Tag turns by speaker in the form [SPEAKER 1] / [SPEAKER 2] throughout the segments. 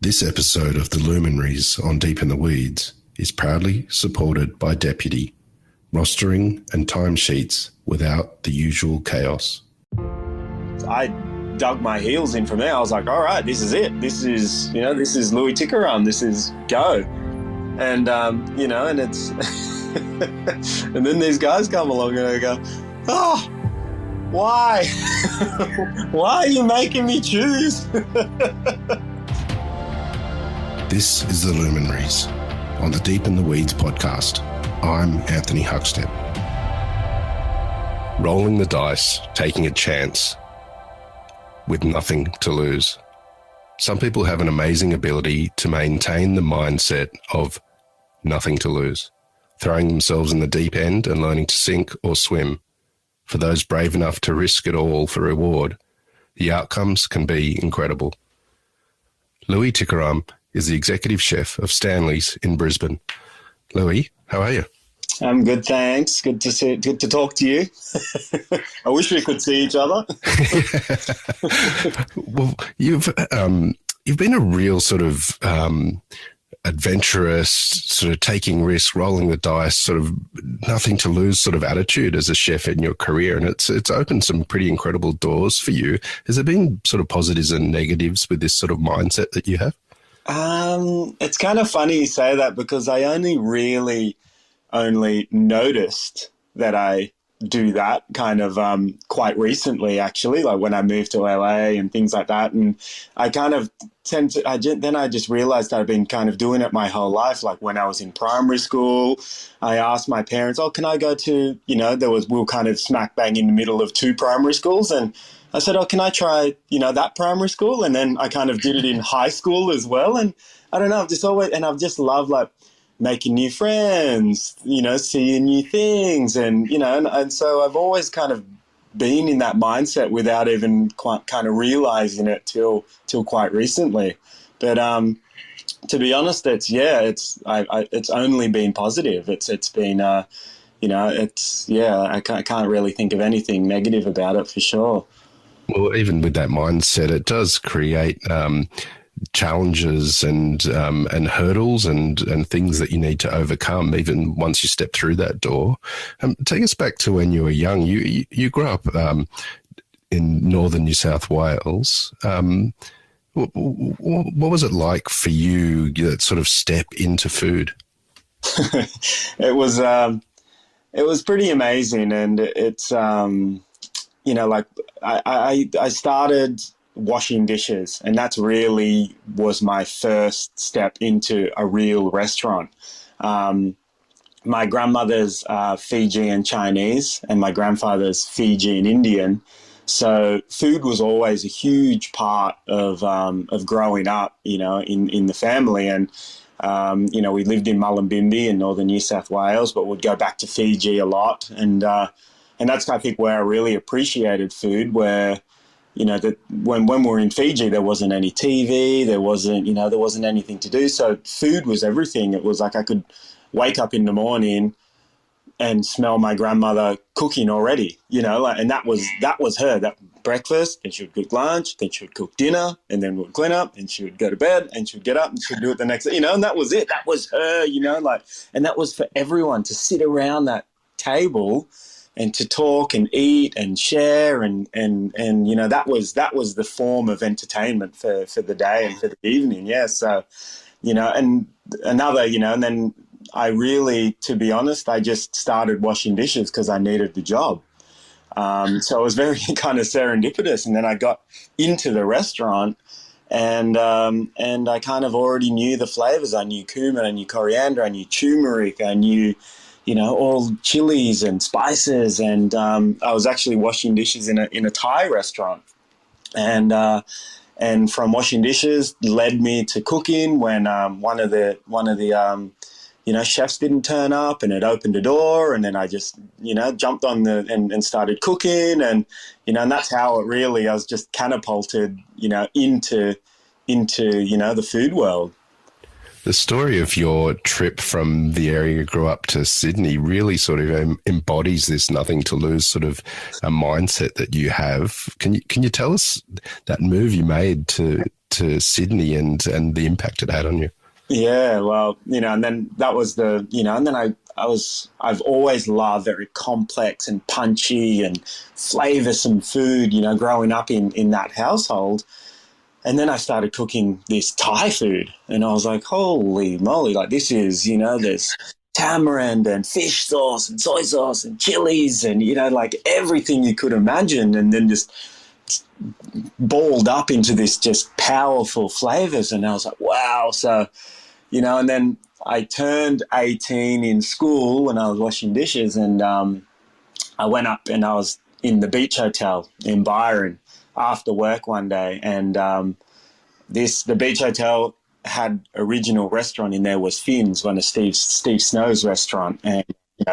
[SPEAKER 1] This episode of the Luminaries on Deep in the Weeds is proudly supported by Deputy, rostering and timesheets without the usual chaos.
[SPEAKER 2] I dug my heels in from there. I was like, all right, this is it. This is Louis Tikaram. This is go. And, and it's, and then these guys come along and I go, oh, why? Why are you making me choose?
[SPEAKER 1] This is the Luminaries on the Deep in the Weeds podcast. I'm Anthony Huckstep. Rolling the dice, taking a chance with nothing to lose. Some people have an amazing ability to maintain the mindset of nothing to lose, throwing themselves in the deep end and learning to sink or swim. For those brave enough to risk it all for reward, the outcomes can be incredible. Louis Tikaram is the executive chef of Stanley's in Brisbane. Louis, how are you?
[SPEAKER 2] I'm good, thanks. Good to talk to you. I wish we could see each other.
[SPEAKER 1] Well, you've been a real sort of adventurous, sort of taking risks, rolling the dice, sort of nothing to lose sort of attitude as a chef in your career, and it's opened some pretty incredible doors for you. Has there been sort of positives and negatives with this sort of mindset that you have?
[SPEAKER 2] It's kind of funny you say that because I only noticed that I do that kind of quite recently, actually, like when I moved to LA and things like that. And I kind of then I just realized I'd been kind of doing it my whole life. Like when I was in primary school, I asked my parents, oh, can I go to, we were kind of smack bang in the middle of two primary schools. And I said, oh, can I try, that primary school? And then I kind of did it in high school as well. And I don't know, I've just loved like making new friends, seeing new things. And so I've always kind of been in that mindset without even quite kind of realizing it till quite recently. But to be honest, it's only been positive. It's been, I can't really think of anything negative about it for sure.
[SPEAKER 1] Well, even with that mindset, it does create challenges and hurdles and things that you need to overcome even once you step through that door. Take us back to when you were young. You grew up in northern New South Wales. What was it like for you, that sort of step into food?
[SPEAKER 2] It was pretty amazing, and it's I started washing dishes, and that's really was my first step into a real restaurant. My grandmother's Fijian Chinese and my grandfather's Fijian Indian. So food was always a huge part of growing up, in the family. And, we lived in Mullumbimby in northern New South Wales, but would go back to Fiji a lot. And that's, I think, where I really appreciated food, where, that when we were in Fiji, there wasn't any TV, there wasn't anything to do. So food was everything. It was like I could wake up in the morning and smell my grandmother cooking already, and that was her, that breakfast, and she would cook lunch, then she would cook dinner, and then we'd clean up, and she would go to bed, and she would get up, and she'd do it the next day, and that was it. That was her, and that was for everyone to sit around that table and to talk and eat and share and that was the form of entertainment for the day and for the evening. Yeah. So, and another, and then I really, to be honest, I just started washing dishes because I needed the job. So it was very kind of serendipitous. And then I got into the restaurant and I kind of already knew the flavors. I knew cumin, I knew coriander, I knew turmeric, I knew all chilies and spices. And I was actually washing dishes in a Thai restaurant. And from washing dishes led me to cooking when one of the chefs didn't turn up, and it opened a door. And then I just, jumped on and started cooking. And, and that's how I was just catapulted, into the food world.
[SPEAKER 1] The story of your trip from the area you grew up to Sydney really sort of embodies this nothing to lose sort of a mindset that you have. Can you tell us that move you made to to Sydney and the impact it had on you.
[SPEAKER 2] Yeah, well, and then that was and then I've always loved very complex and punchy and flavoursome food, growing up in that household. And then I started cooking this Thai food, and I was like, holy moly, like this is, there's tamarind and fish sauce and soy sauce and chilies and, like everything you could imagine, and then just balled up into this just powerful flavors. And I was like, wow. So, and then I turned 18 in school when I was washing dishes, and I went up and I was in the beach hotel in Byron after work one day, and the beach hotel had original restaurant in there was Finn's, one of Steve Snow's restaurant, and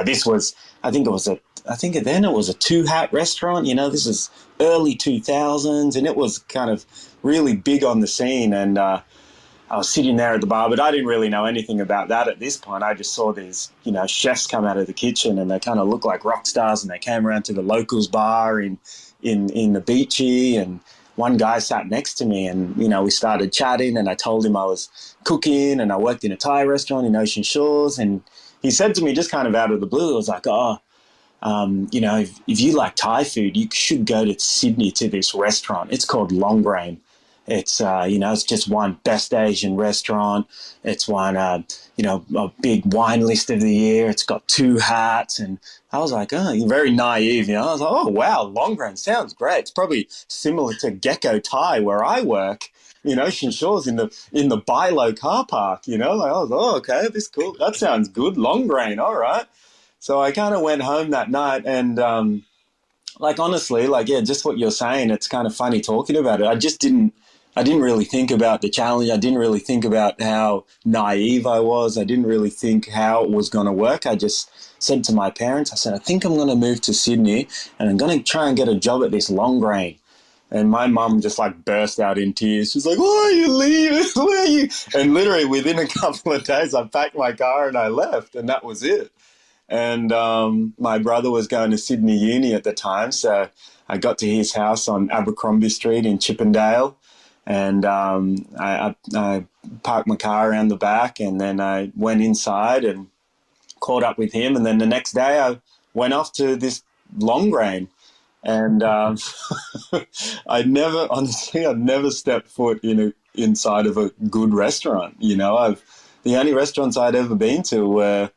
[SPEAKER 2] this was I think then it was a two hat restaurant. This is early 2000s, and it was kind of really big on the scene. And I was sitting there at the bar, but I didn't really know anything about that at this point. I just saw these, chefs come out of the kitchen, and they kind of looked like rock stars, and they came around to the locals bar in the Beachy, and one guy sat next to me, and, we started chatting, and I told him I was cooking and I worked in a Thai restaurant in Ocean Shores. And he said to me just kind of out of the blue, it was like, if you like Thai food, you should go to Sydney to this restaurant. It's called Long Grain. It's, it's just won Best Asian Restaurant. It's won, a big wine list of the year. It's got 2 hats. And I was like, oh, you're very naive. I was like, oh, wow, Long Grain sounds great. It's probably similar to Gecko Thai where I work, Ocean Shores in the Bilo car park, Like, I was, oh, okay, this is cool. That sounds good. Long Grain, all right. So I kind of went home that night, and honestly, just what you're saying, it's kind of funny talking about it. I didn't really think about the challenge. I didn't really think about how naive I was. I didn't really think how it was going to work. I just said to my parents, I said, I think I'm going to move to Sydney, and I'm going to try and get a job at this Long Grain. And my mum just burst out in tears. She's like, why are you leaving? Where are you? And literally within a couple of days, I packed my car and I left, and that was it. And my brother was going to Sydney Uni at the time, so I got to his house on Abercrombie Street in Chippendale, and I parked my car around the back, and then I went inside and caught up with him. And then the next day I went off to this Long Grain, and I'd never stepped foot inside of a good restaurant. The only restaurants I'd ever been to were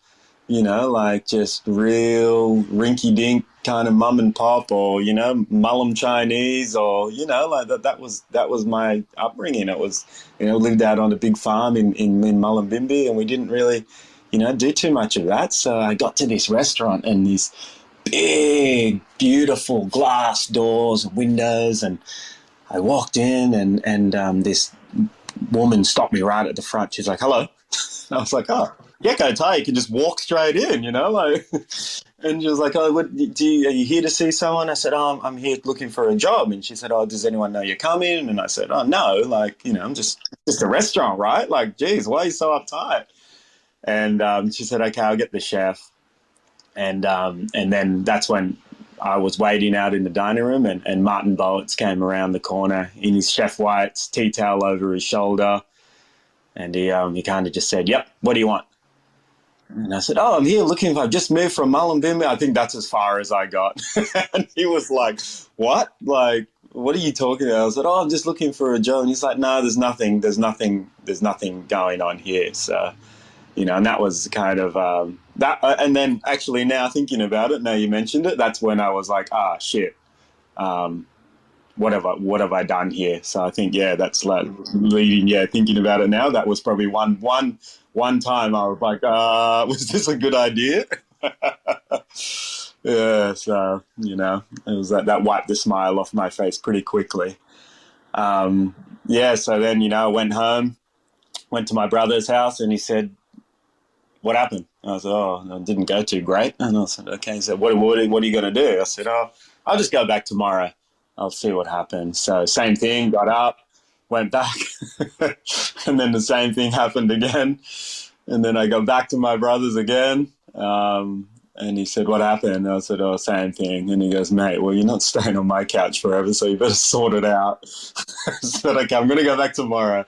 [SPEAKER 2] just real rinky-dink kind of mum and pop, or, Mullum Chinese, or, that was my upbringing. It was, lived out on a big farm in Mullumbimby, and we didn't really, do too much of that. So I got to this restaurant, and these big, beautiful glass doors and windows, and I walked in, and this woman stopped me right at the front. She's like, hello. I was like, oh, Gecko Thai, you can just walk straight in, And she was like, oh, are you here to see someone? I said, oh, I'm here looking for a job. And she said, oh, does anyone know you're coming? And I said, oh, no, I'm just a restaurant, right? Like, geez, why are you so uptight? And she said, okay, I'll get the chef. And then that's when I was waiting out in the dining room, and Martin Bowitz came around the corner in his chef whites, tea towel over his shoulder. And he kind of just said, yep, what do you want? And I said, oh, I'm here looking I've just moved from Mullumbimby. I think that's as far as I got. And he was like, what? Like, what are you talking about? I said, oh, I'm just looking for a job. And he's like, no, there's nothing going on here. So, and that was kind of that. And then actually now thinking about it, now you mentioned it, that's when I was like, shit. What have I done here? So I think, that's like leading, thinking about it now, that was probably one time I was like, was this a good idea? Yeah, so, it was that wiped the smile off my face pretty quickly. So then, I went home, went to my brother's house, and he said, what happened? I said, it didn't go too great. And I said, okay. He said, what are you going to do? I said, I'll just go back tomorrow. I'll see what happens. So same thing, got up, went back, and then the same thing happened again. And then I got back to my brother's again. And he said, what happened? And I said, oh, same thing. And he goes, mate, well, you're not staying on my couch forever, so you better sort it out. I said, okay, I'm going to go back tomorrow.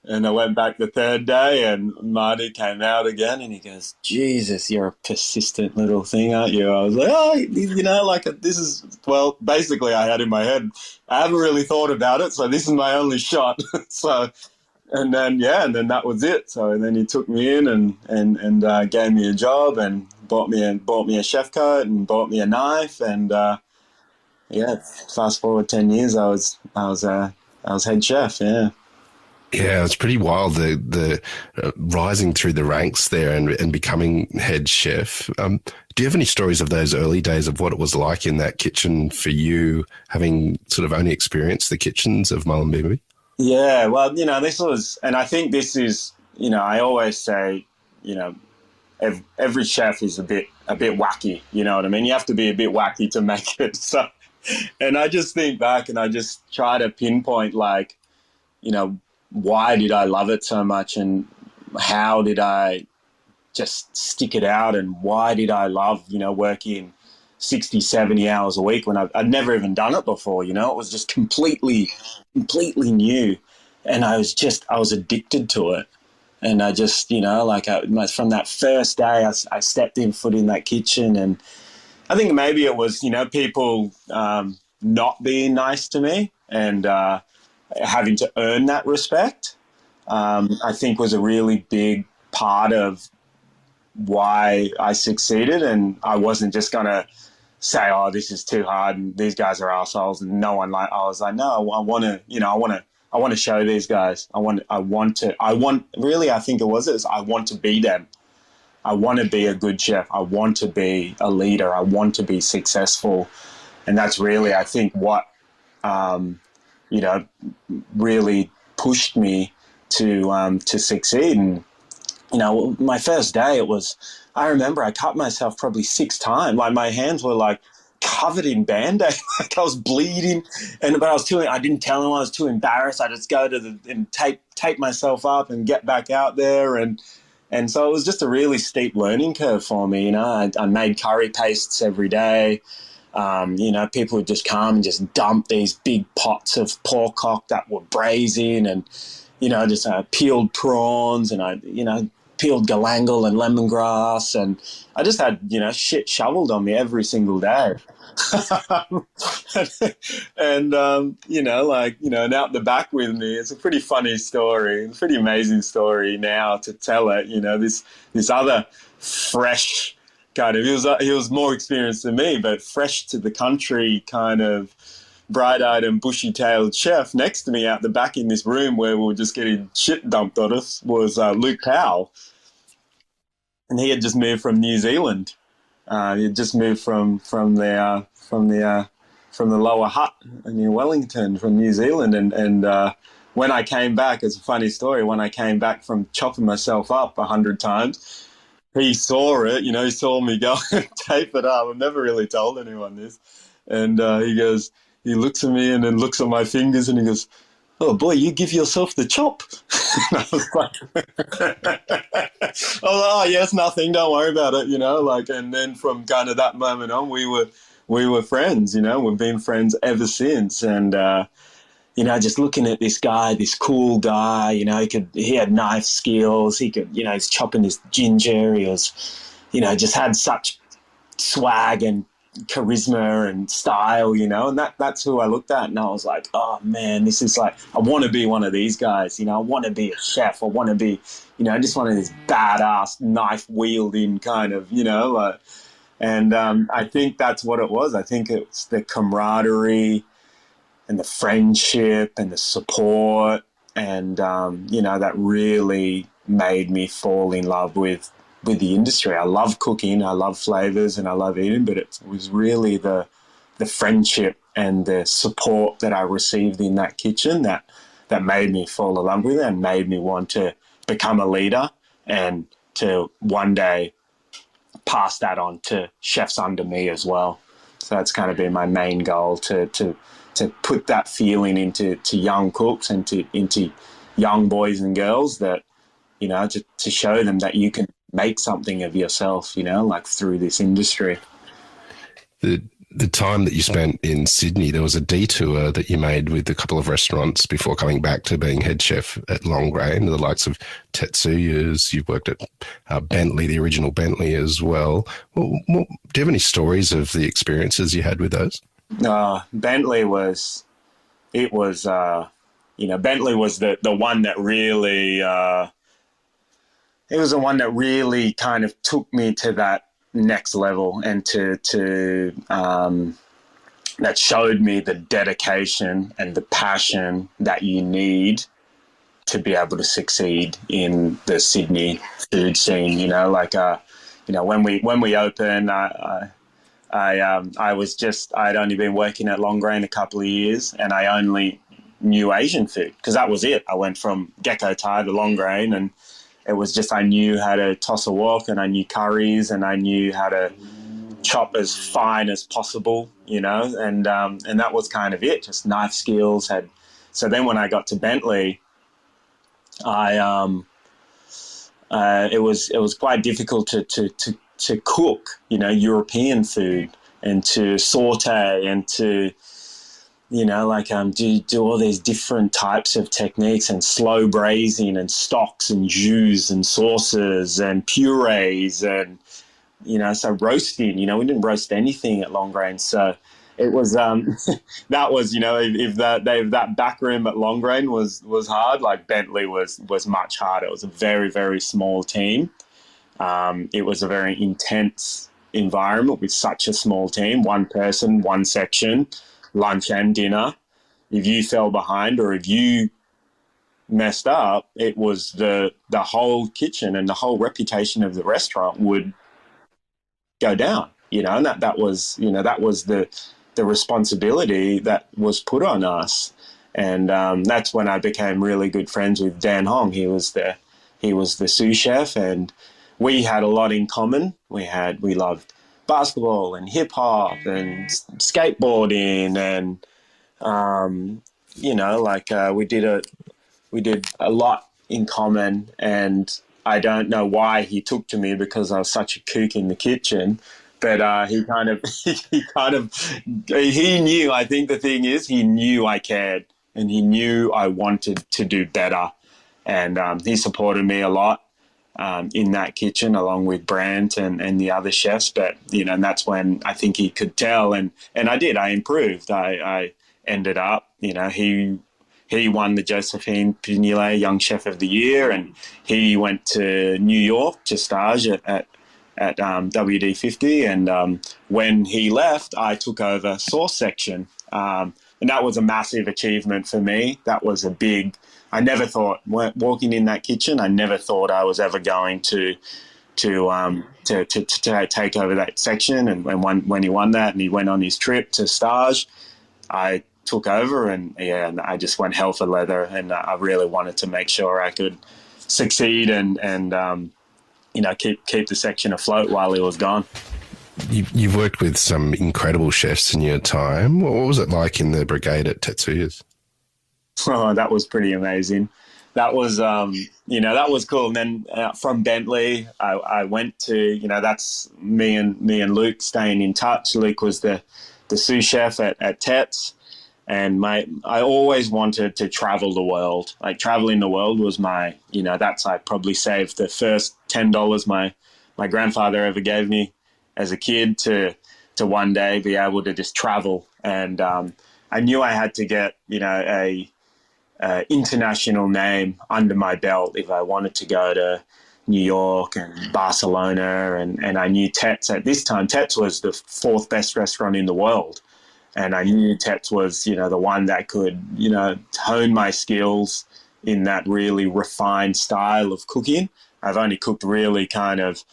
[SPEAKER 2] And I went back the third day, and Marty came out again, and he goes, Jesus, you're a persistent little thing, aren't you? I was like, oh, you know, like this is, well, basically I had in my head, I haven't really thought about it, so this is my only shot. So, and then, yeah, and then that was it. So then he took me in and gave me a job and bought me a chef coat and bought me a knife. And yeah, fast forward 10 years, I was head chef, yeah.
[SPEAKER 1] Yeah, it's pretty wild, the rising through the ranks there and becoming head chef. Do you have any stories of those early days of what it was like in that kitchen for you, having sort of only experienced the kitchens of Mullumbimby?
[SPEAKER 2] Yeah, well, you know, this was, and I think this is, you know, I always say, you know, every chef is a bit wacky, you know what I mean? You have to be a bit wacky to make it. So, and I just think back and I just try to pinpoint, like, you know, why did I love it so much and how did I just stick it out and why did I love, you know, working 60, 70 hours a week when I'd never even done it before, you know? It was just completely new. And I was addicted to it. And I just, you know, like from that first day, I stepped in foot in that kitchen, and I think maybe it was, you know, people not being nice to me and having to earn that respect, I think was a really big part of why I succeeded. And I wasn't just going to say, oh, this is too hard and these guys are assholes and no one like, I was like, no, I want to, you know, I want to show these guys. I think it was I want to be them. I want to be a good chef. I want to be a leader. I want to be successful. And that's really, I think, what, you know, really pushed me to succeed. And, you know, my first day, I remember I cut myself probably 6 times. Like my hands were like covered in Band-Aid. Like I was bleeding. But I didn't tell anyone. I was too embarrassed. I just go and tape myself up and get back out there. And so it was just a really steep learning curve for me. You know, I made curry pastes every day. You know, people would just come and just dump these big pots of pork hock that were braising and, you know, just peeled prawns and you know, peeled galangal and lemongrass. And I just had, you know, shit shoveled on me every single day. And, you know, like, you know, and out the back with me, it's a pretty funny story, a pretty amazing story now to tell it, you know, this other fresh kind of, he was more experienced than me, but fresh to the country kind of bright-eyed and bushy-tailed chef next to me out the back in this room where we were just getting shit dumped on us was Luke Powell. And he had just moved from New Zealand. He had just moved from the lower Hutt in Wellington from New Zealand. And when I came back, it's a funny story, when I came back from chopping myself up 100 times, he saw it, you know, he saw me go and tape it up. I've never really told anyone this. And he looks at me and then looks at my fingers and he goes, oh boy, you give yourself the chop. And I was like, oh yes, nothing, don't worry about it, you know, like, and then from kind of that moment on, we were friends, you know, we've been friends ever since. And, you know, just looking at this guy, this cool guy, you know, he had knife skills, he could, you know, he's chopping his ginger, he was, you know, just had such swag and charisma and style, you know, and that's who I looked at, and I was like, oh man, this is like, I want to be one of these guys, you know, I want to be a chef, I want to be, you know, just one of these badass knife wielding kind of, you know, and I think that's what it was. I think it's the camaraderie and the friendship and the support, and you know, that really made me fall in love with the industry. I love cooking, I love flavors, and I love eating, but it was really the friendship and the support that I received in that kitchen that made me fall in love with it and made me want to become a leader and to one day pass that on to chefs under me as well. So that's kind of been my main goal, to put that feeling into young cooks and into young boys and girls, that, you know, to show them that you can make something of yourself, you know, like through this industry.
[SPEAKER 1] The time that you spent in Sydney, there was a detour that you made with a couple of restaurants before coming back to being head chef at Long Grain, the likes of Tetsuya's. You've worked at Bentley, the original Bentley as well. Do you have any stories of the experiences you had with those?
[SPEAKER 2] Bentley was, Bentley was the one that really, it was the one that really kind of took me to that next level, and that showed me the dedication and the passion that you need to be able to succeed in the Sydney food scene. You know, like when we opened, I'd only been working at Long Grain a couple of years, and I only knew Asian food because that was it. I went from Gecko Thai to Long Grain, and it was just, I knew how to toss a wok, and I knew curries, and I knew how to chop as fine as possible, you know, and that was kind of it, just knife skills. So then when I got to Bentley, it was quite difficult to cook, you know, European food, and to saute, and to, you know, like do all these different types of techniques, and slow braising, and stocks, and jus, and sauces, and purees, and, you know, so roasting, you know, we didn't roast anything at Long Grain. So it was, that was, you know, if that back room at Long Grain was hard, like Bentley was much harder. It was a very, very small team. It was a very intense environment with such a small team, one person, one section, lunch and dinner. If you fell behind, or if you messed up, it was the whole kitchen and the whole reputation of the restaurant would go down, you know, and that was, you know, that was the responsibility that was put on us. And that's when I became really good friends with Dan Hong. He was the sous chef, and we had a lot in common. We loved basketball and hip hop and skateboarding, and you know, like we did a lot in common. And I don't know why he took to me, because I was such a kook in the kitchen. But he knew. I think the thing is, he knew I cared, and he knew I wanted to do better, and he supported me a lot in that kitchen, along with Brandt and the other chefs. But, you know, and that's when I think he could tell, and I did. I improved. I ended up, you know, he won the Josephine Pinille Young Chef of the Year, and he went to New York to stage at WD50. And when he left, I took over sauce section, and that was a massive achievement for me. That was a big. I never thought, walking in that kitchen, I never thought I was ever going to take over that section. And when he won that, and he went on his trip to stage, I took over, and I just went hell for leather, and I really wanted to make sure I could succeed and you know, keep the section afloat while he was gone.
[SPEAKER 1] You've worked with some incredible chefs in your time. What was it like in the brigade at Tetsuya's?
[SPEAKER 2] Oh, that was pretty amazing. That was, you know, that was cool. And then from Bentley, I went to, you know, that's me and Luke staying in touch. Luke was the sous chef at Tets. And I always wanted to travel the world. Like, traveling the world was my, you know, I probably saved the first $10 my grandfather ever gave me as a kid to one day be able to just travel. And I knew I had to get, you know, a international name under my belt if I wanted to go to New York and Barcelona. And I knew Tets at this time. Tets was the fourth best restaurant in the world. And I knew Tets was, you know, the one that could, you know, hone my skills in that really refined style of cooking. I've only cooked really kind of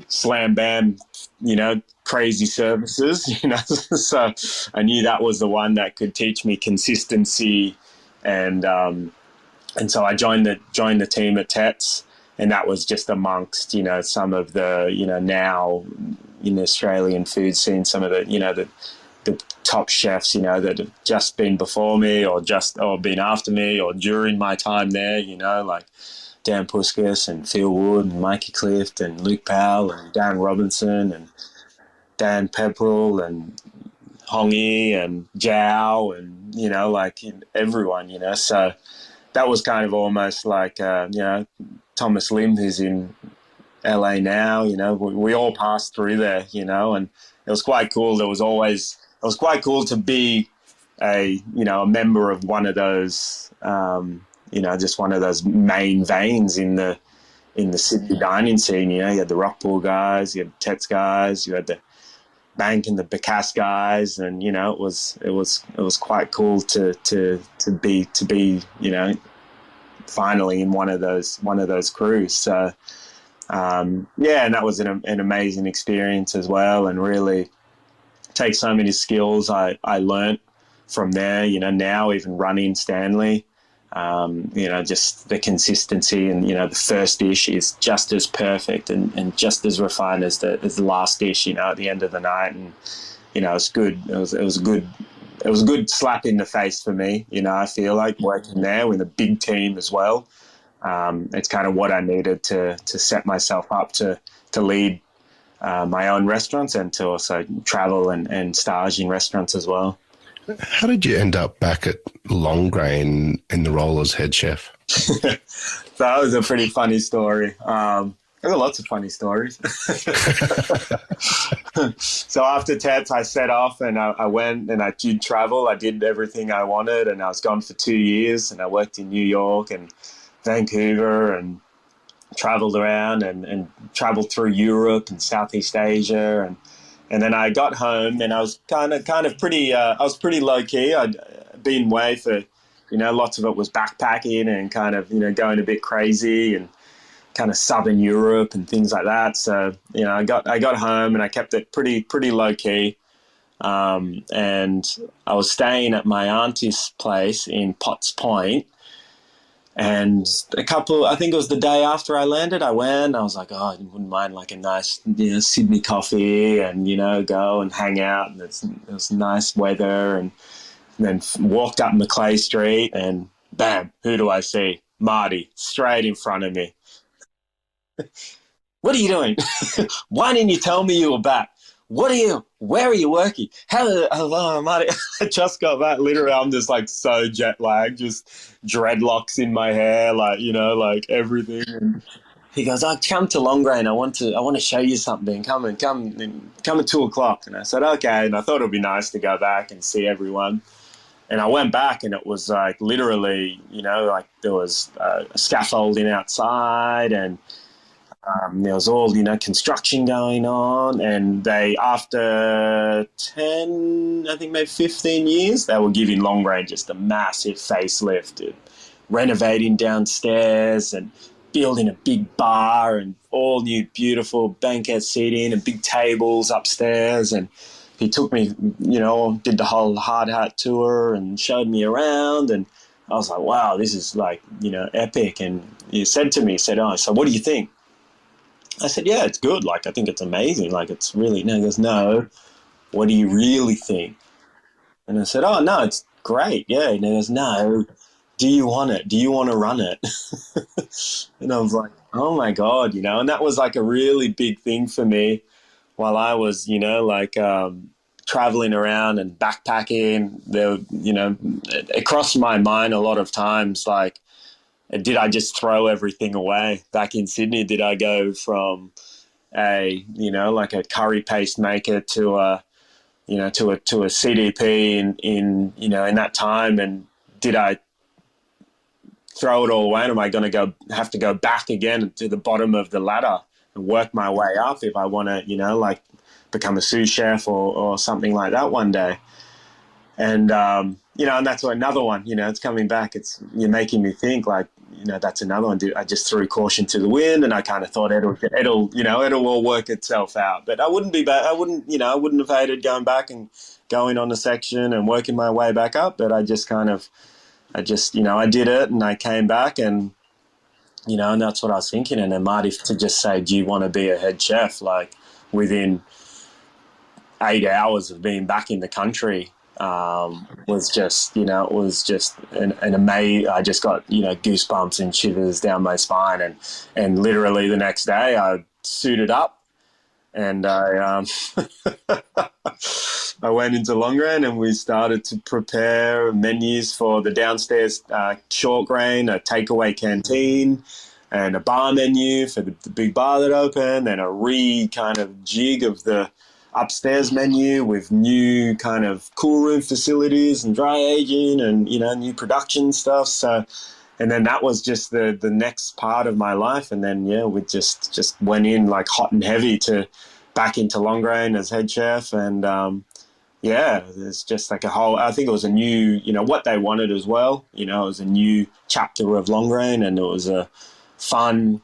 [SPEAKER 2] slam bam, you know, crazy services, you know. So I knew that was the one that could teach me consistency, and so I joined the team at Tets, and that was just amongst, you know, some of the, you know, now in the Australian food scene, some of the, you know, the top chefs, you know, that have just been before me or been after me or during my time there, you know, like Dan Puskas and Phil Wood and Mikey Clift and Luke Powell and Darren Robinson and Dan Pepperell and Hongi and Jow and, like everyone, So that was kind of almost like, Thomas Lim, who's in LA now, we all passed through there, and it was quite cool. It was quite cool to be a member of one of those, just one of those main veins in the Sydney dining scene. You had the Rockpool guys, you had the Tets guys, you had the Bank and the Bacass guys, and it was quite cool to be finally in one of those crews. So and that was an amazing experience as well, and really take so many skills I learnt from there. Now even running Stanley, just the consistency and the first dish is just as perfect and just as refined as the last dish. At the end of the night, and it's good. It was a good slap in the face for me. I feel like working there with a big team as well. It's kind of what I needed to set myself up to lead my own restaurants and to also travel and stage in restaurants as well.
[SPEAKER 1] How did you end up back at Long Grain in the role as head chef?
[SPEAKER 2] That was a pretty funny story. There were lots of funny stories. So after TEDS, I set off and I went and I did travel. I did everything I wanted, and I was gone for 2 years, and I worked in New York and Vancouver and traveled around and traveled through Europe and Southeast Asia. And then I got home and I was kind of pretty, I was pretty low key. I'd been away for, lots of it was backpacking and kind of, going a bit crazy and kind of Southern Europe and things like that. So, I got home and I kept it pretty low key. And I was staying at my auntie's place in Potts Point. And I think it was the day after I landed, I was like, I wouldn't mind like a nice, Sydney coffee and, go and hang out. And it was nice weather. And then walked up Macleay Street and bam, who do I see? Marty, straight in front of me. What are you doing? Why didn't you tell me you were back? Where are you working? Hello, Marty. I just got back. Literally, I'm just like so jet lagged, just dreadlocks in my hair, like everything. And he goes, come to Long Grain. I want to show you something. Come at 2:00. And I said, okay. And I thought it'd be nice to go back and see everyone. And I went back and it was like literally, like there was a scaffolding outside and there was all, construction going on, and they, after 10, I think maybe 15 years, they were giving Long Grain just a massive facelift, renovating downstairs and building a big bar and all new beautiful banquet seating and big tables upstairs. And he took me, did the whole hard hat tour and showed me around, and I was like, wow, this is like, epic. And he said to me, so what do you think? I said, yeah, it's good. Like, I think it's amazing. Like, it's really, he goes, no, what do you really think? And I said, oh, no, it's great. Yeah. And he goes, no, do you want it? Do you want to run it? And I was like, oh my God, and that was like a really big thing for me while I was, traveling around and backpacking. There, it crossed my mind a lot of times, like, did I just throw everything away back in Sydney? Did I go from a curry paste maker to a CDP in that time? And did I throw it all away? And am I going to have to go back again to the bottom of the ladder and work my way up if I want to, become a sous chef or something like that one day? And, and that's another one, it's coming back. You're making me think like, that's another one. I just threw caution to the wind and I kind of thought it'll all work itself out. But I wouldn't be back. I wouldn't have hated going back and going on the section and working my way back up. But I did it and I came back and, and that's what I was thinking. And then Marty to just say, do you want to be a head chef? Like within 8 hours of being back in the country, was just, it was just an amazing. I just got, goosebumps and shivers down my spine, and literally the next day I suited up and I went into Longrain and we started to prepare menus for the downstairs short grain, a takeaway canteen, and a bar menu for the big bar that opened, and a kind of jig of the upstairs menu with new kind of cool room facilities and dry aging and, new production stuff. So, and then that was just the next part of my life. And then, we just went in like hot and heavy back into Longrain as head chef. And, there's just like I think it was a new, what they wanted as well. It was a new chapter of Longrain, and it was a fun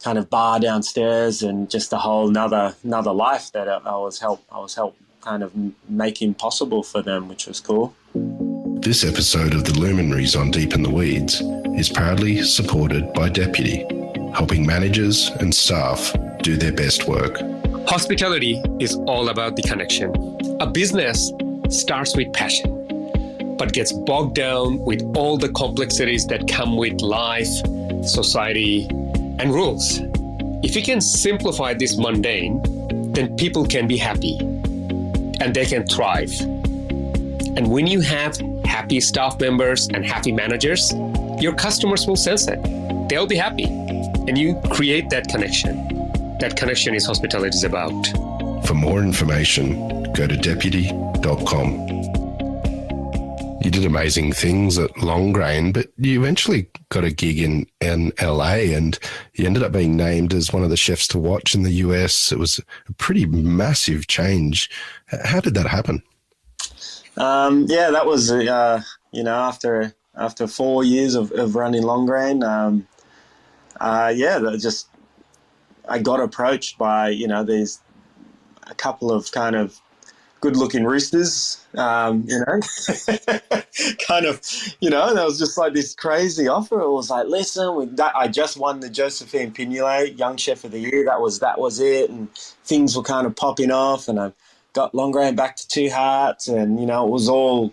[SPEAKER 2] kind of bar downstairs and just a whole another life that I was helped kind of making possible for them, which was cool.
[SPEAKER 1] This episode of the Luminaries on Deep in the Weeds is proudly supported by Deputy, helping managers and staff do their best work.
[SPEAKER 3] Hospitality is all about the connection. A business starts with passion, but gets bogged down with all the complexities that come with life, society, and rules. If you can simplify this mundane, then people can be happy and they can thrive. And when you have happy staff members and happy managers, your customers will sense it. They'll be happy. And you create that connection. That connection is hospitality is about.
[SPEAKER 1] For more information, go to deputy.com. You did amazing things at Longrain, but you eventually got a gig in LA, and you ended up being named as one of the chefs to watch in the US. It was a pretty massive change. How did that happen?
[SPEAKER 2] That was, after 4 years of running Longrain, I got approached by, there's a couple of kind of good-looking roosters, kind of, that was just like this crazy offer. It was like, listen, I just won the Josephine Pignolet Young Chef of the Year. That was it, and things were kind of popping off, and I got Longrain back to Two Hearts, and it was all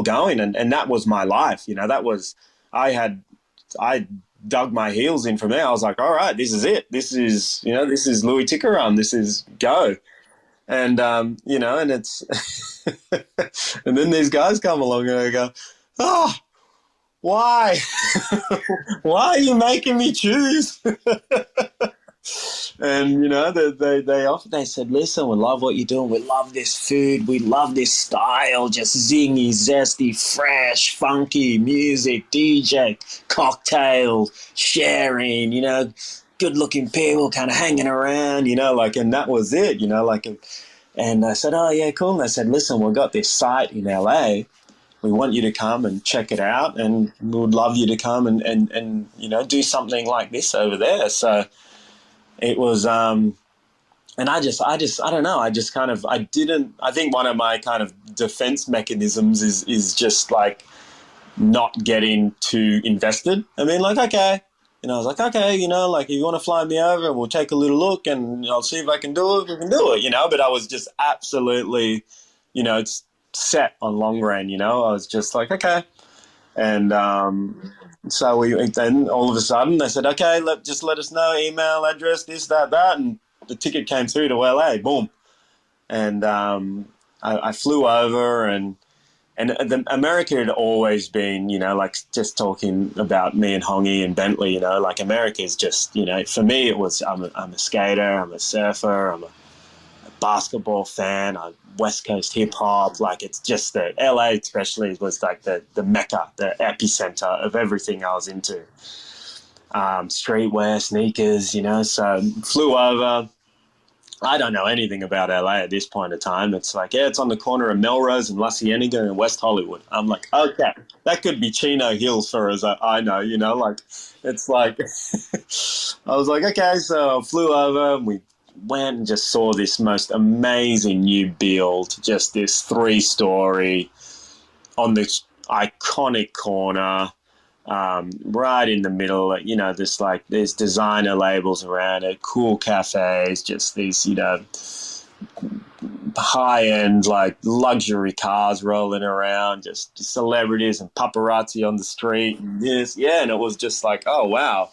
[SPEAKER 2] going, and that was my life. That was I dug my heels in from there. I was like, all right, this is it. This is Louis Tikaram. This is go. And, and it's, and then these guys come along and I go, oh, why? Why are you making me choose? And, they said, listen, we love what you're doing. We love this food. We love this style, just zingy, zesty, fresh, funky music, DJ, cocktail, sharing, good-looking people kind of hanging around, and that was it, and I said, oh, yeah, cool. And they said, listen, we've got this site in LA. We want you to come and check it out, and we would love you to come and do something like this over there. So it was, and I don't know, I think one of my kind of defense mechanisms is just like not getting too invested. I mean, like, okay. I was like, okay, if you want to fly me over, we'll take a little look and I'll see if I can do it. We can do it, but I was just absolutely, it's set on Longrain, I was just like, okay. And so then all of a sudden they said, okay, let us know, email address, this, that, and the ticket came through to LA, boom. And I flew over and America had always been, just talking about me and Hongi and Bentley, America is just, for me it was, I'm a skater, I'm a surfer, I'm a basketball fan, I'm West Coast hip hop, it's just that LA especially was like the mecca, the epicenter of everything I was into. Streetwear, sneakers, so flew over. I don't know anything about LA at this point in time. It's like, it's on the corner of Melrose and La Cienega and West Hollywood. I'm like, okay, that could be Chino Hills for as I know, it's like, I was like, okay, so I flew over and we went and just saw this most amazing new build, just this 3-story on this iconic corner, right in the middle, there's designer labels around it, cool cafes, just these, high-end, like luxury cars rolling around, just celebrities and paparazzi on the street and this. Yeah, and it was just like, oh, wow.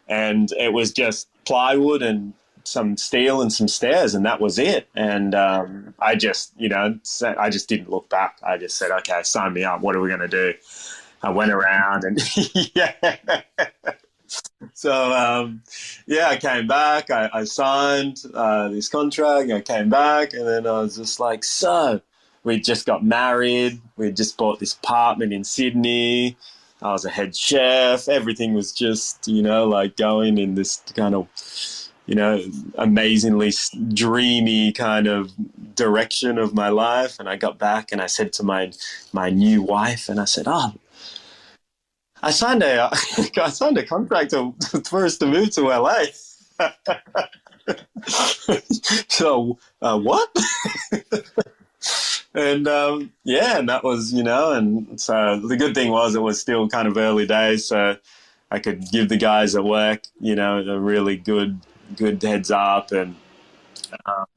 [SPEAKER 2] And it was just plywood and some steel and some stairs, and that was it. And I just, I just didn't look back. I just said, okay, sign me up. What are we going to do? I went around and yeah. So, I came back. I signed this contract. I came back, and then I was just like, so we just got married. We just bought this apartment in Sydney. I was a head chef. Everything was just, like going in this kind of, amazingly dreamy kind of direction of my life. And I got back and I said to my new wife, and I said, I signed a contract for us to move to LA. So what? And and that was, and so the good thing was it was still kind of early days, so I could give the guys at work, a really good heads up, and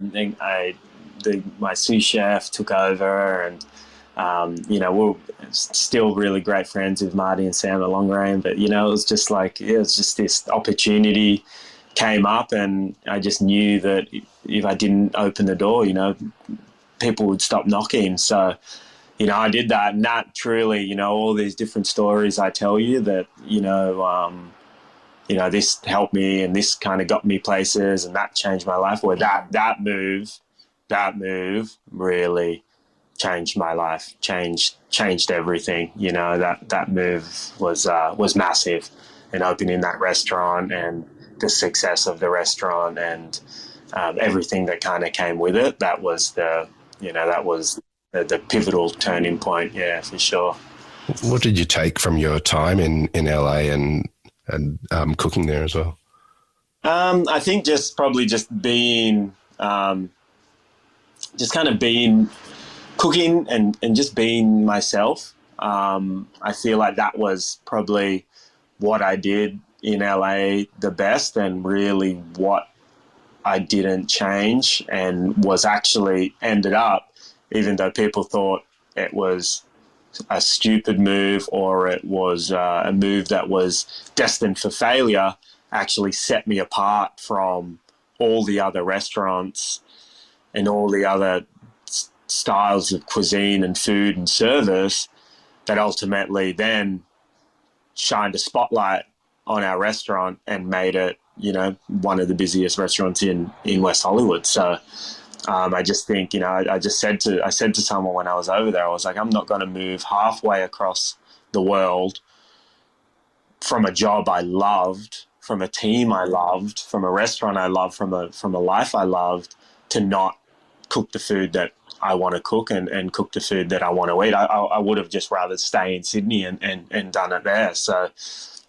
[SPEAKER 2] then my sous chef took over, and we're still really great friends with Marty and Sam at Long Range, but it was just like, it was just this opportunity came up, and I just knew that if I didn't open the door, people would stop knocking. So, I did that, and that truly, all these different stories I tell you that, this helped me and this kind of got me places, and that changed my life. Where that move really changed my life, changed everything. That move was massive, and opening that restaurant and the success of the restaurant and everything that kind of came with it. That was the pivotal turning point. Yeah, for sure.
[SPEAKER 1] What did you take from your time in LA and cooking there as well?
[SPEAKER 2] I think just being, just kind of being cooking and just being myself. I feel like that was probably what I did in LA the best, and really what I didn't change, and was actually ended up, even though people thought it was a stupid move or it was a move that was destined for failure, actually set me apart from all the other restaurants and all the other styles of cuisine and food and service that ultimately then shined a spotlight on our restaurant and made it, one of the busiest restaurants in West Hollywood. So I just think, I said to someone when I was over there, I was like, I'm not going to move halfway across the world from a job I loved, from a team I loved, from a restaurant I loved, from a life I loved, to not cook the food that I want to cook and cook the food that I want to eat. I would have just rather stay in Sydney and done it there. So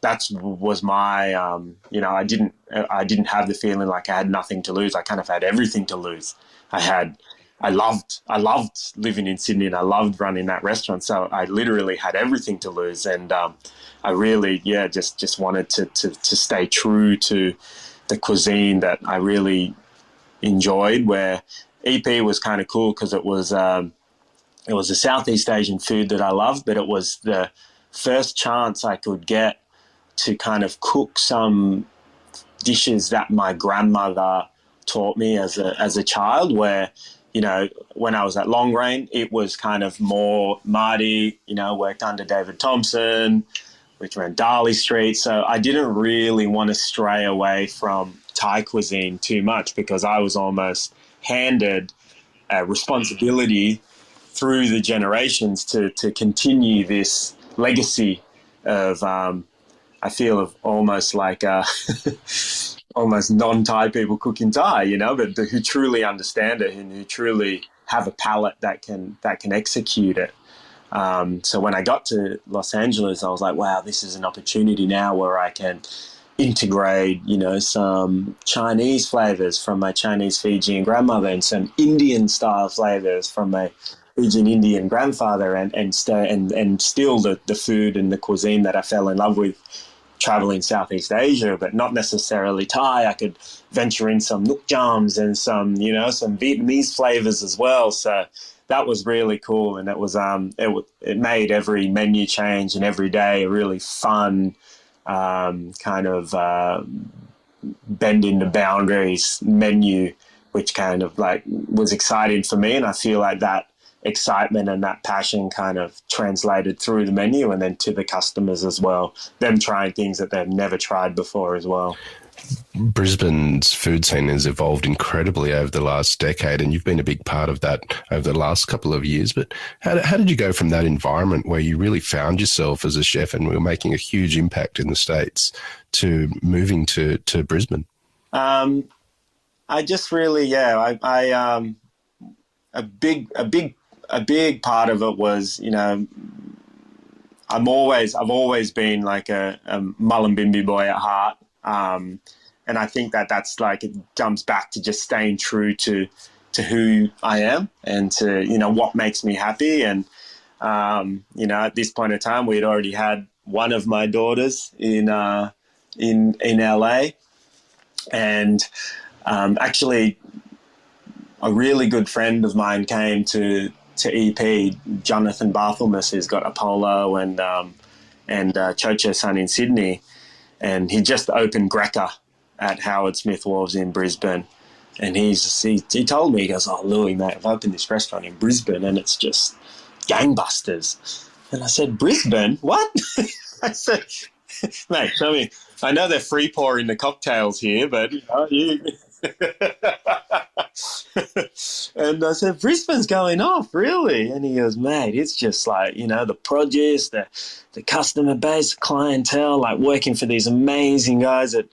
[SPEAKER 2] that was my, I didn't have the feeling like I had nothing to lose. I kind of had everything to lose. I loved living in Sydney, and I loved running that restaurant. So I literally had everything to lose. And I really, just wanted to stay true to the cuisine that I really enjoyed, where EP was kind of cool because it was a Southeast Asian food that I loved, but it was the first chance I could get to kind of cook some dishes that my grandmother taught me as a child, where, when I was at Long Range, it was kind of more Marty, worked under David Thompson, which ran Darley Street. So I didn't really want to stray away from Thai cuisine too much, because I was almost handed a responsibility through the generations to continue this legacy of, I feel, of almost like almost non-Thai people cooking Thai, but who truly understand it and who truly have a palate that can execute it. So when I got to Los Angeles, I was like, wow, this is an opportunity now where I can integrate, some Chinese flavors from my Chinese Fijian grandmother and some Indian style flavors from my Fijian Indian grandfather, and still the food and the cuisine that I fell in love with traveling Southeast Asia, but not necessarily Thai. I could venture in some nook jams and some Vietnamese flavors as well. So that was really cool, and it made every menu change and every day a really fun kind of bending the boundaries menu, which kind of like was exciting for me. And I feel like that excitement and that passion kind of translated through the menu and then to the customers as well, them trying things that they've never tried before as well.
[SPEAKER 1] Brisbane's food scene has evolved incredibly over the last decade, and you've been a big part of that over the last couple of years. But how did you go from that environment where you really found yourself as a chef and were making a huge impact in the States to moving to Brisbane?
[SPEAKER 2] I just really, a big part of it was, I've always been like a Mullumbimby boy at heart. And I think that's like, it jumps back to just staying true to who I am and to, what makes me happy. And, at this point in time, we had already had one of my daughters in LA, and, actually a really good friend of mine came to EP, Jonathan Barthelmess, who's got Apollo and Chocho Sun in Sydney. And he just opened Greca at Howard Smith Wharves in Brisbane. And he told me, he goes, "Oh, Louis, mate, I've opened this restaurant in Brisbane and it's just gangbusters." And I said, "Brisbane? What?" I said, "Mate, I know they're free pouring the cocktails here, but you..." And I said, "Brisbane's going off, really?" And he goes, "Mate, it's just like, the produce, the customer base, clientele, like working for these amazing guys at,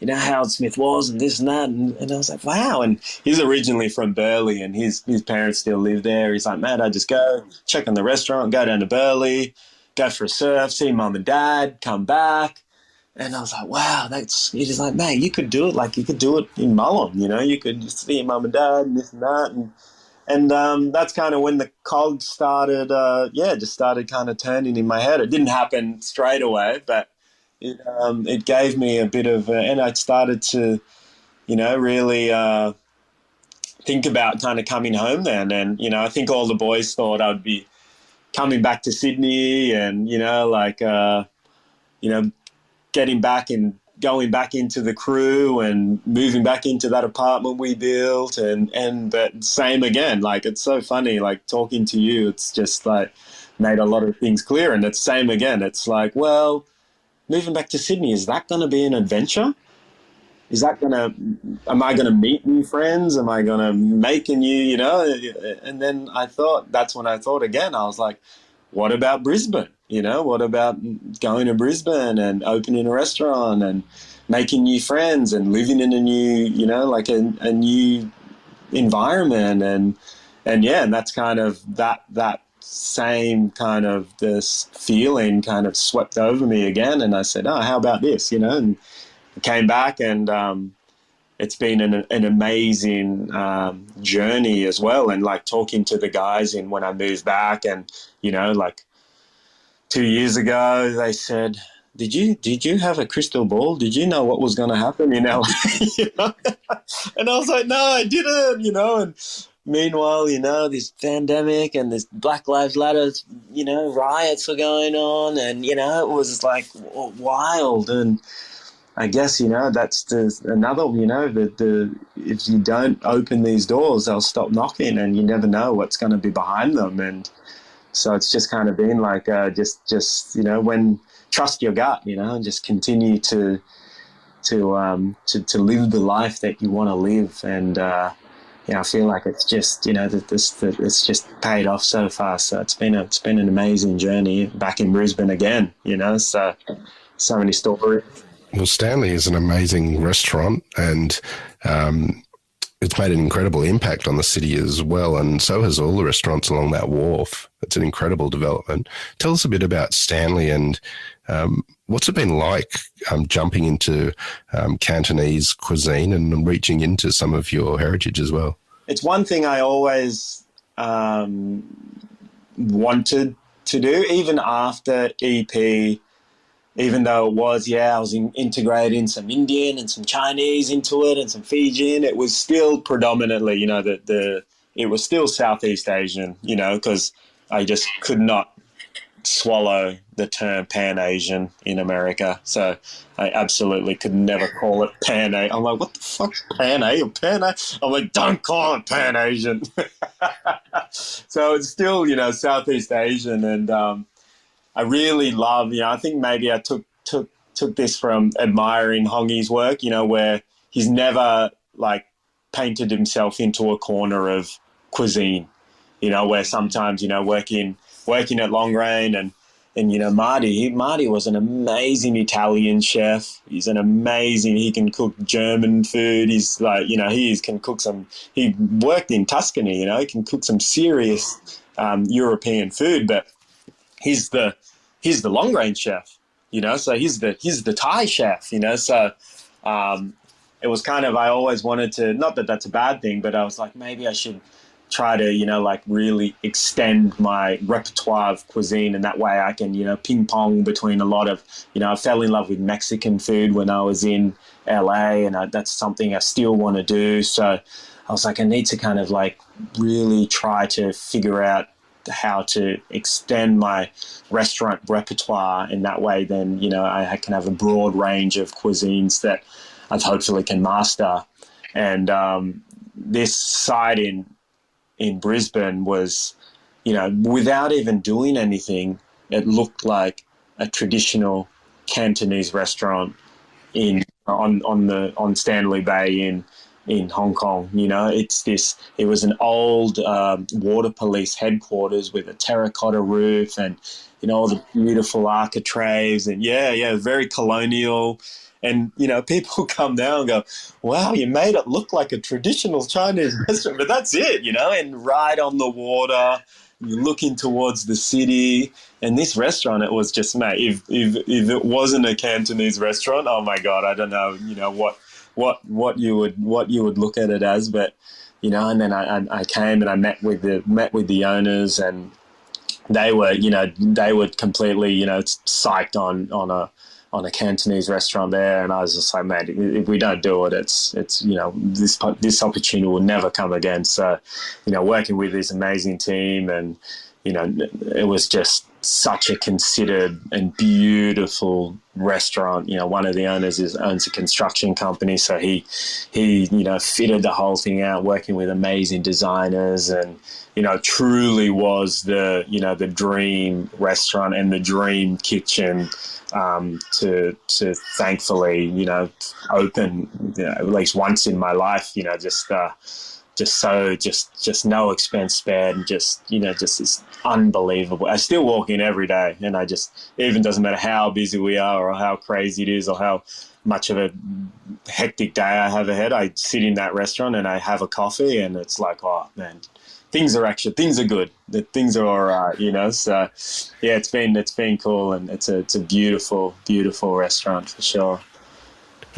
[SPEAKER 2] Howard Smith was and this and that." And I was like, wow. And he's originally from Burleigh and his parents still live there. He's like, "Mate, I just go check on the restaurant, go down to Burleigh, go for a surf, see mum and dad, come back." And I was like, wow, he's just like, "Mate, you could do it. Like, you could do it in Mullum, you could just see your mum and dad and this and that." And that's kind of when the cogs started, just started kind of turning in my head. It didn't happen straight away, but it gave me a bit of, and I started to, really think about kind of coming home then. And, I think all the boys thought I'd be coming back to Sydney and, getting back and going back into the crew and moving back into that apartment we built and that same again. Like, it's so funny, like talking to you, it's just like made a lot of things clear. And it's same again. It's like, well, moving back to Sydney, is that going to be an adventure? Am I going to meet new friends? Am I going to make a new, And then that's when I thought again, I was like, what about Brisbane? What about going to Brisbane and opening a restaurant and making new friends and living in a new, like a new environment and that's kind of that same kind of this feeling kind of swept over me again. And I said, "Oh, how about this?" And I came back and it's been an amazing journey as well. And like talking to the guys when I moved back and, like 2 years ago, they said, did you have a crystal ball? Did you know what was going to happen in LA? And I was like, "No, I didn't, And meanwhile, this pandemic and this Black Lives Matter, riots were going on and, it was like wild. And I guess, that's another, if you don't open these doors, they'll stop knocking and you never know what's going to be behind them. And so it's just kind of been like, when trust your gut, and just continue to live the life that you want to live. And, I feel like it's just, it's just paid off so far. So it's been an amazing journey back in Brisbane again, so many stories.
[SPEAKER 1] Well, Stanley is an amazing restaurant and it's made an incredible impact on the city as well, and so has all the restaurants along that wharf. It's an incredible development. Tell us a bit about Stanley and what's it been like jumping into Cantonese cuisine and reaching into some of your heritage as well?
[SPEAKER 2] It's one thing I always wanted to do, even after EP even though it was, I was integrating some Indian and some Chinese into it and some Fijian, it was still predominantly, it was still Southeast Asian, because I just could not swallow the term Pan-Asian in America. So I absolutely could never call it Pan-Asian. I'm like, what the fuck, Pan-Asian? Pan-Asian? I'm like, don't call it Pan-Asian. So it's still, Southeast Asian. And I really love, I think maybe I took this from admiring Hongi's work, where he's never like painted himself into a corner of cuisine, where sometimes, working at Long Grain and Marty was an amazing Italian chef. He's he can cook German food. He's like, he worked in Tuscany, he can cook some serious European food, but he's the Long Grain chef, so he's the Thai chef, so it was kind of, I always wanted to, not that that's a bad thing, but I was like, maybe I should try to, really extend my repertoire of cuisine, and that way I can, ping pong between a lot of, I fell in love with Mexican food when I was in LA, and that's something I still want to do. So I was like, I need to kind of like really try to figure out how to extend my restaurant repertoire, in that way then, I can have a broad range of cuisines that I hopefully can master. And this site in Brisbane was, without even doing anything, it looked like a traditional Cantonese restaurant on Stanley Bay in Hong Kong. It was an old water police headquarters with a terracotta roof and, all the beautiful architraves, and very colonial. And, people come down and go, wow, you made it look like a traditional Chinese restaurant, but that's it, and right on the water, you're looking towards the city. And this restaurant, it was just, mate, if it wasn't a Cantonese restaurant, oh my God, I don't know, what you would look at it as. But, and then I came and I met with the owners, and they were completely, psyched on a Cantonese restaurant there. And I was just like, mate, if we don't do it, it's this opportunity will never come again. So, working with this amazing team, and, it was just such a considered and beautiful restaurant. One of the owners owns a construction company, so he fitted the whole thing out, working with amazing designers, and truly was the dream restaurant and the dream kitchen to thankfully open at least once in my life. Just no expense spared, and just this unbelievable. I still walk in every day, and it even doesn't matter how busy we are or how crazy it is or how much of a hectic day I have ahead. I sit in that restaurant and I have a coffee, and it's like, oh man, things are good. Things are all right, So yeah, it's been cool, and it's a beautiful, beautiful restaurant for sure.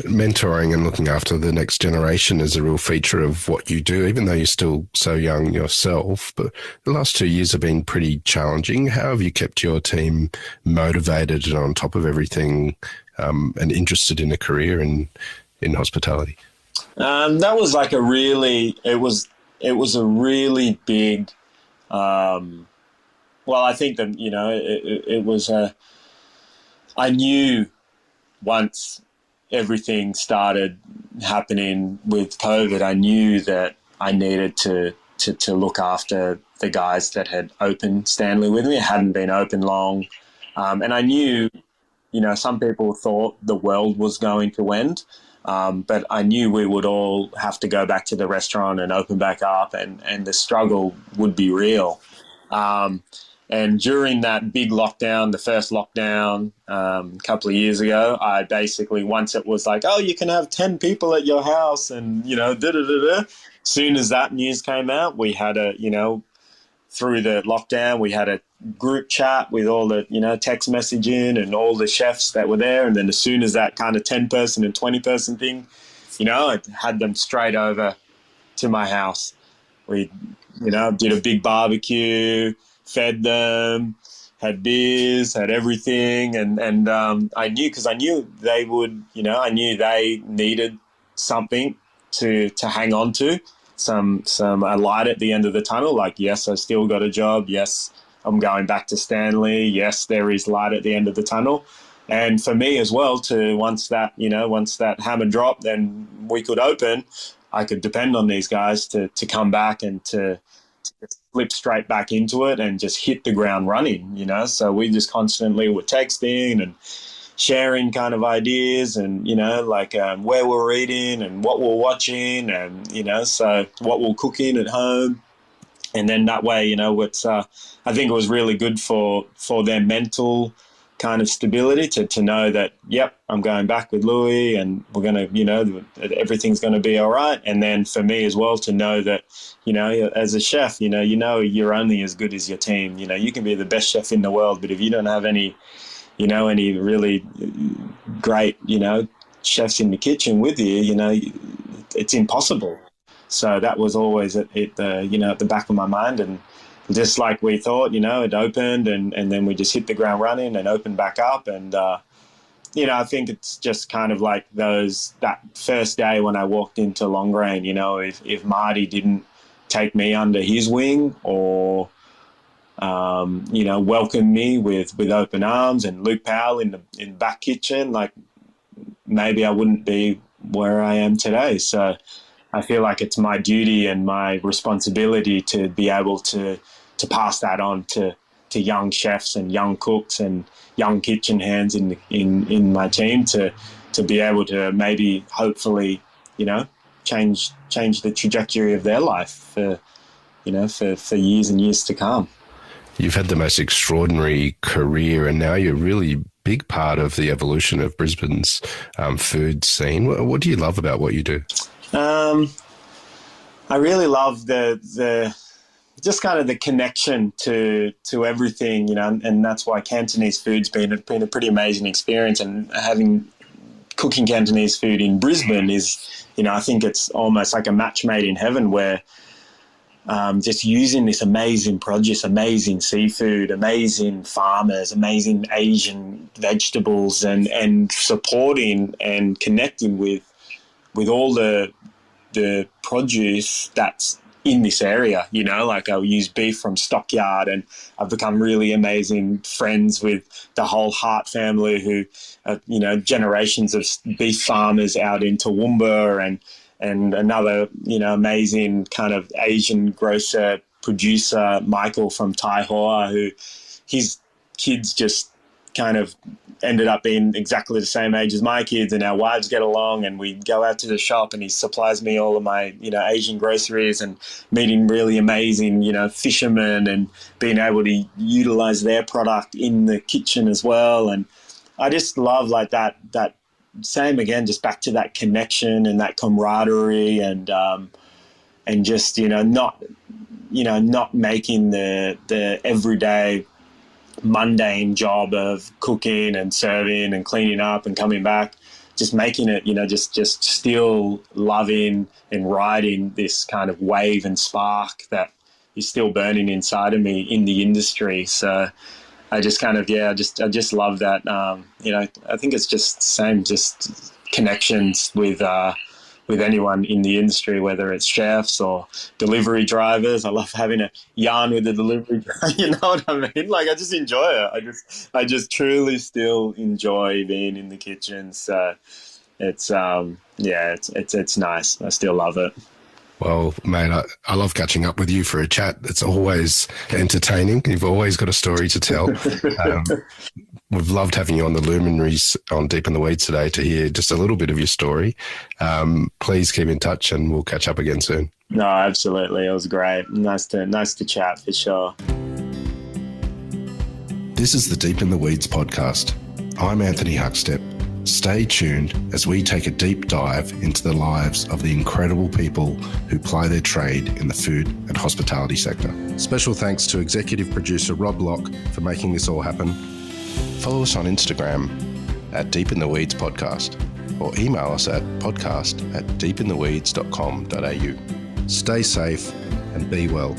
[SPEAKER 1] Mentoring and looking after the next generation is a real feature of what you do, even though you're still so young yourself. But the last 2 years have been pretty challenging. How have you kept your team motivated and on top of everything, and interested in a career in hospitality?
[SPEAKER 2] That was like it was a really big, well, I think that, it was I knew once everything started happening with COVID, I knew that I needed to look after the guys that had opened Stanley with me. It hadn't been open long. And I knew, some people thought the world was going to end. But I knew we would all have to go back to the restaurant and open back up, and the struggle would be real. And during that big lockdown, the first lockdown a couple of years ago, I basically, once it was like, oh, you can have 10 people at your house and, soon as that news came out, we had through the lockdown, we had a group chat with all the, text messaging and all the chefs that were there. And then as soon as that kind of 10-person and 20-person thing, I had them straight over to my house. We, did a big barbecue, fed them, had beers, had everything, and I knew they would, I knew they needed something to hang on to, some a light at the end of the tunnel. Like, yes, I still got a job. Yes, I'm going back to Stanley. Yes, there is light at the end of the tunnel. And for me as well, once that hammer dropped, then we could open. I could depend on these guys to come back and to slip straight back into it and just hit the ground running, So we just constantly were texting and sharing kind of ideas and, where we're eating and what we're watching and, so what we're cooking at home. And then that way, I think it was really good for their mental kind of stability to know that, yep, I'm going back with Louis and we're going to, everything's going to be all right. And then for me as well to know that, as a chef, you're only as good as your team. You can be the best chef in the world, but if you don't have any really great, chefs in the kitchen with you, it's impossible. So that was always at the back of my mind. And just like we thought, it opened and then we just hit the ground running and opened back up. And, I think it's just kind of like that first day when I walked into Longrain, if Marty didn't take me under his wing or, welcome me with open arms, and Luke Powell in the back kitchen, like maybe I wouldn't be where I am today. So I feel like it's my duty and my responsibility to be able to pass that on to young chefs and young cooks and young kitchen hands in my team to be able to maybe hopefully change the trajectory of their life for years and years to come.
[SPEAKER 1] You've had the most extraordinary career, and now you're a really big part of the evolution of Brisbane's food scene. What do you love about what you do?
[SPEAKER 2] I really love the just kind of the connection to everything, and that's why Cantonese food's been a pretty amazing experience. And cooking Cantonese food in Brisbane is, I think it's almost like a match made in heaven, where just using this amazing produce, amazing seafood, amazing farmers, amazing Asian vegetables, and supporting and connecting with all the produce that's in this area, like I'll use beef from Stockyard, and I've become really amazing friends with the whole Hart family who are, generations of beef farmers out in Toowoomba, and another, amazing kind of Asian grocer producer, Michael from Tai Hoa, who his kids just kind of ended up being exactly the same age as my kids, and our wives get along, and we go out to the shop and he supplies me all of my, Asian groceries, and meeting really amazing, fishermen and being able to utilize their product in the kitchen as well. And I just love like that same, again, just back to that connection and that camaraderie, and just, not making the everyday mundane job of cooking and serving and cleaning up and coming back, just making it, just still loving and riding this kind of wave and spark that is still burning inside of me in the industry. So I just kind of, I just love that. I think it's just same, just connections with anyone in the industry, whether it's chefs or delivery drivers. I love having a yarn with the delivery driver. You know what I mean? Like, I just enjoy it. I just truly still enjoy being in the kitchen. So it's nice. I still love it.
[SPEAKER 1] Well, mate, I love catching up with you for a chat. It's always entertaining. You've always got a story to tell. We've loved having you on the Luminaries on Deep in the Weeds today to hear just a little bit of your story. Please keep in touch and we'll catch up again soon.
[SPEAKER 2] No, absolutely. It was great. Nice to chat for sure.
[SPEAKER 1] This is the Deep in the Weeds podcast. I'm Anthony Huckstep. Stay tuned as we take a deep dive into the lives of the incredible people who ply their trade in the food and hospitality sector. Special thanks to executive producer Rob Locke for making this all happen. Follow us on Instagram at Deep in the Weeds Podcast, or email us at podcast@deepintheweeds.com.au. Stay safe and be well.